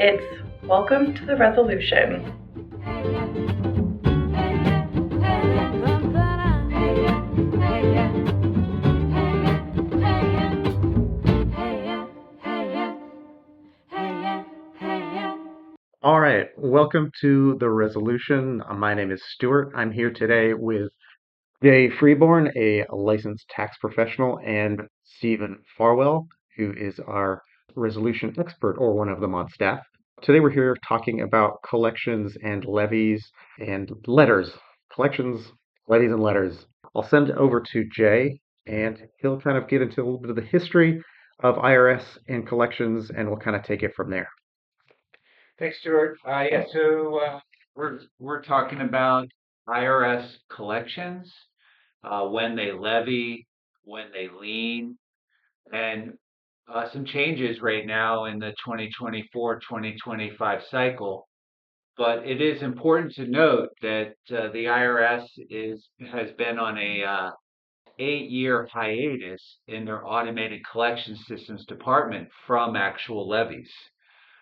It's Welcome to the Resolution. All right, welcome to the resolution. My name is Stuart. I'm here today with Jay Freeborne, a licensed tax professional, and Stephen Farwell, who is our resolution expert or one of them on staff. Today we're here talking about collections and levies and letters. Collections, levies, and letters. I'll send it over to Jay, and he'll kind of get into a little bit of the history of IRS and collections, and we'll kind of take it from there. Thanks, Stuart. We're talking about IRS collections, when they levy, when they lien, and some changes right now in the 2024-2025 cycle. But it is important to note that the IRS has been on a 8-year hiatus in their automated collection systems department from actual levies.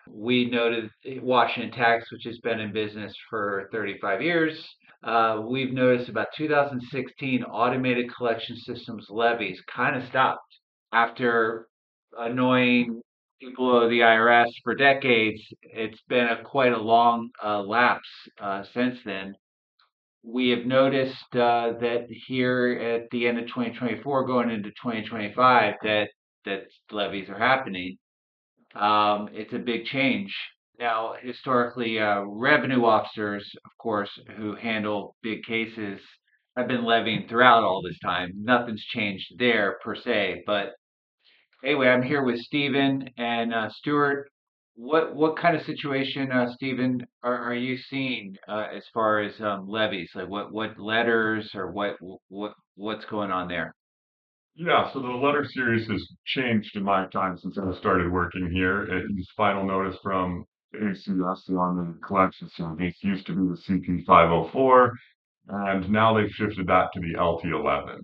We noted Washington Tax, which has been in business for 35 years. We've noticed about 2016 automated collection systems levies kind of stopped after annoying people of the IRS for decades. It's been quite a long lapse since then. We have noticed that here at the end of 2024, going into 2025, that levies are happening. It's a big change. Now, historically, revenue officers, of course, who handle big cases, have been levying throughout all this time. Nothing's changed there per se. But anyway, I'm here with Stephen and Stuart. What kind of situation, Stephen, are you seeing as far as levies? Like what letters or what's going on there? Yeah, so the letter series has changed in my time since I started working here. It is final notice from ACS, the Automated Collection Service. Used to be the CP 504, and now they've shifted that to the LT11.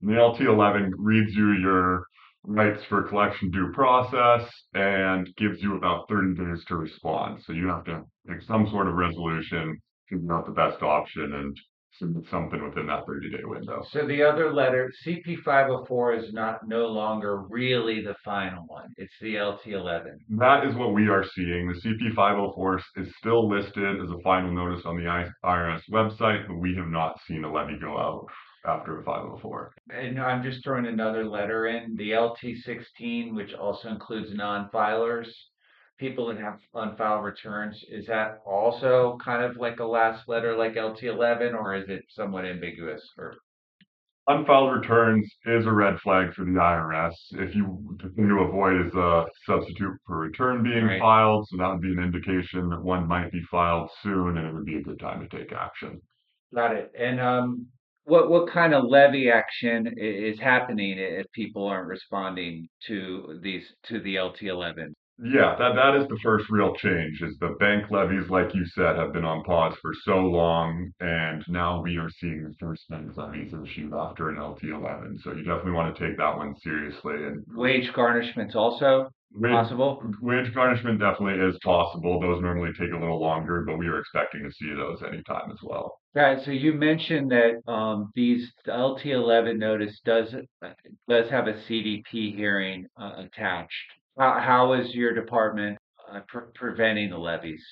And the LT11 reads you your rights for collection due process and gives you about 30 days to respond. So you have to make some sort of resolution, figure out the best option, and submit something within that 30-day window. So the other letter, CP 504, is no longer really the final one. It's the LT11. That is what we are seeing. The CP 504 is still listed as a final notice on the IRS website, but we have not seen a levy go out after the 504. And I'm just throwing another letter in, the LT16, which also includes non-filers, people that have unfiled returns. Is that also kind of like a last letter like LT11, or is it somewhat ambiguous? Or Unfiled returns is a red flag for the IRS. The thing to avoid is a substitute for return being Right. filed, so that would be an indication that one might be filed soon, and it would be a good time to take action. Got it. And what kind of levy action is happening if people aren't responding to the LT11? Yeah, that is the first real change, is the bank levies, like you said, have been on pause for so long, and now we are seeing the first bank levies issued after an LT11. So you definitely want to take that one seriously. And Wage garnishment's also possible? wage garnishment definitely is possible. Those normally take a little longer, but we are expecting to see those anytime as well. Right. So you mentioned that the LT11 notice does have a CDP hearing attached. How is your department preventing the levies?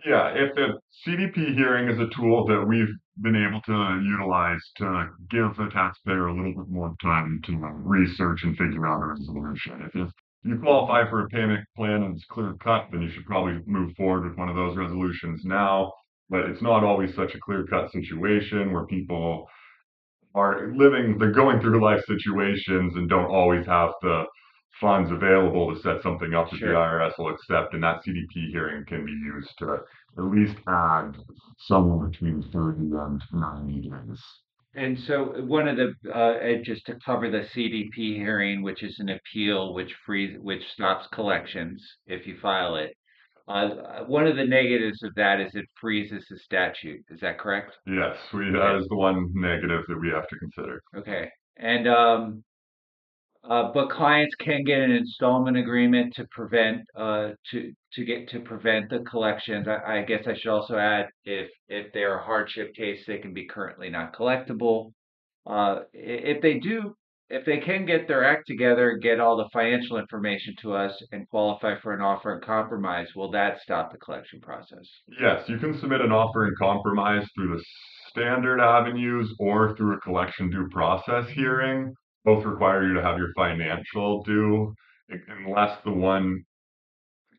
Yeah, if the CDP hearing is a tool that we've been able to utilize to give the taxpayer a little bit more time to research and figure out a resolution. If you qualify for a payment plan and it's clear cut, then you should probably move forward with one of those resolutions now. But it's not always such a clear cut situation where people they're going through life situations and don't always have the funds available to set something up that Sure. the IRS will accept, and that CDP hearing can be used to at least add somewhere between 30 and 90 days. And so one of the just to cover the CDP hearing, which is an appeal which stops collections if you file it. One of the negatives of that is it freezes the statute. Is that correct? Yes, that is the one negative that we have to consider. Okay. And But clients can get an installment agreement to prevent to prevent the collections. I guess I should also add if they're a hardship case, they can be currently not collectible. If they do, if they can get their act together, get all the financial information to us, and qualify for an offer and compromise, will that stop the collection process? Yes, you can submit an offer in compromise through the standard avenues or through a collection due process hearing. Both require you to have your financial due, unless the one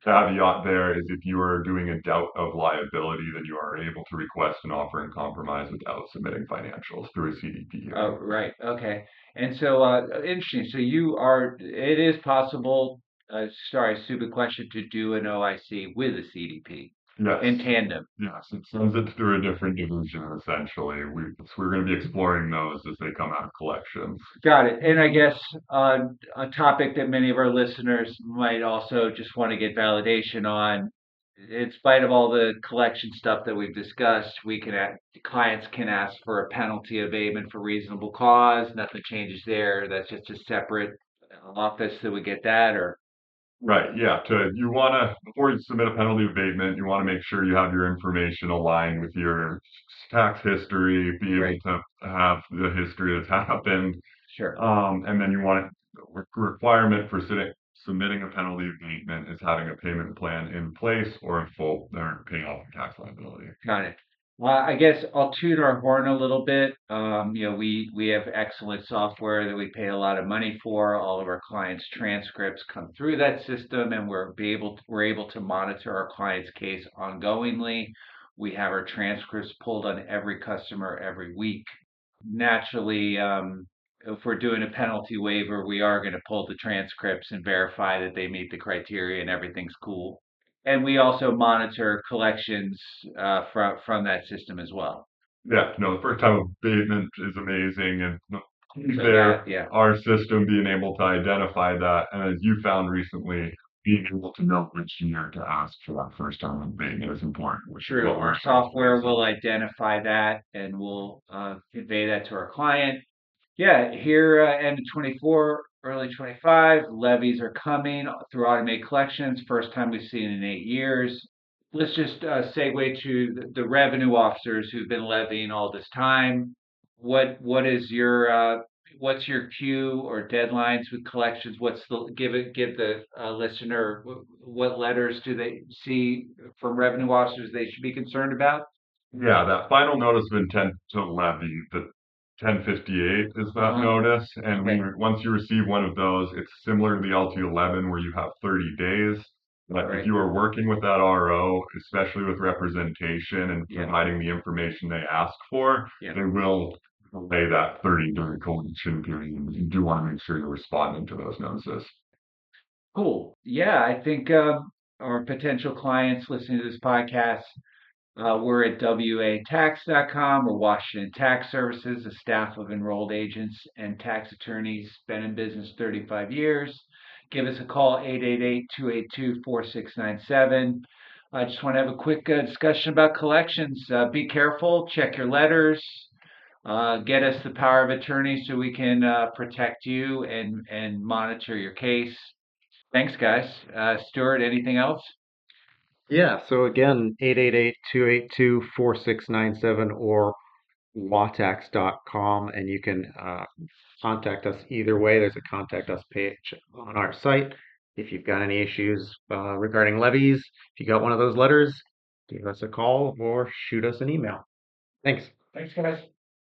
caveat there is if you are doing a doubt of liability, then you are able to request an offer in compromise without submitting financials through a CDP Oh, hearing. right. Okay. And so, interesting. So it is possible, sorry, stupid question, to do an OIC with a CDP in Yes, tandem. yes, it sends it through a different division essentially. We're going to be exploring those as they come out of collections. Got it. And I guess a topic that many of our listeners might also just want to get validation on, in spite of all the collection stuff that we've discussed, clients can ask for a penalty abatement for reasonable cause. Nothing changes there. That's just a separate office that would get that, or Right, yeah. You want to, before you submit a penalty abatement, you want to make sure you have your information aligned with your tax history, be able right. to have the history that's happened. Sure. And then you want requirement for submitting a penalty abatement is having a payment plan in place or in full, or paying off the tax liability. Got it. Well, I guess I'll toot our horn a little bit. We have excellent software that we pay a lot of money for. All of our clients' transcripts come through that system, and we're able to monitor our client's case ongoingly. We have our transcripts pulled on every customer every week. Naturally, if we're doing a penalty waiver, we are going to pull the transcripts and verify that they meet the criteria and everything's cool. And we also monitor collections from that system as well. Yeah, no, the first time abatement is amazing, and the key So there, yeah, our system being able to identify that, and as you found recently, being able to know which year to ask for that first time abatement is important, which is true. what Our we're software emphasizing. will identify that, and we'll convey that to our client. Yeah, here end of 24, early 25, levies are coming through automated collections. First time we've seen in 8 years. Let's just segue to the revenue officers who've been levying all this time. What is your what's your queue or deadlines with collections? What's the give the listener what letters do they see from revenue officers they should be concerned about? Yeah, that final notice of intent to levy, the 1058 is that Uh-huh. notice, and Okay. once you receive one of those, it's similar to the LT11 where you have 30 days. All But if right. you are working with that RO, especially with representation and Yeah. providing the information they ask for, Yeah. they will delay that 30-day collection period. You do want to make sure you're responding to those notices. Cool. Yeah, I think our potential clients listening to this podcast, we're at watax.com or Washington Tax Services, a staff of enrolled agents and tax attorneys, been in business 35 years. Give us a call, 888-282-4697. I just want to have a quick discussion about collections. Be careful, check your letters, get us the power of attorney so we can protect you and monitor your case. Thanks, guys. Stuart, anything else? Yeah, so again, 888-282-4697 or watax.com, and you can contact us either way. There's a contact us page on our site. If you've got any issues regarding levies, if you got one of those letters, give us a call or shoot us an email. Thanks. Thanks, guys.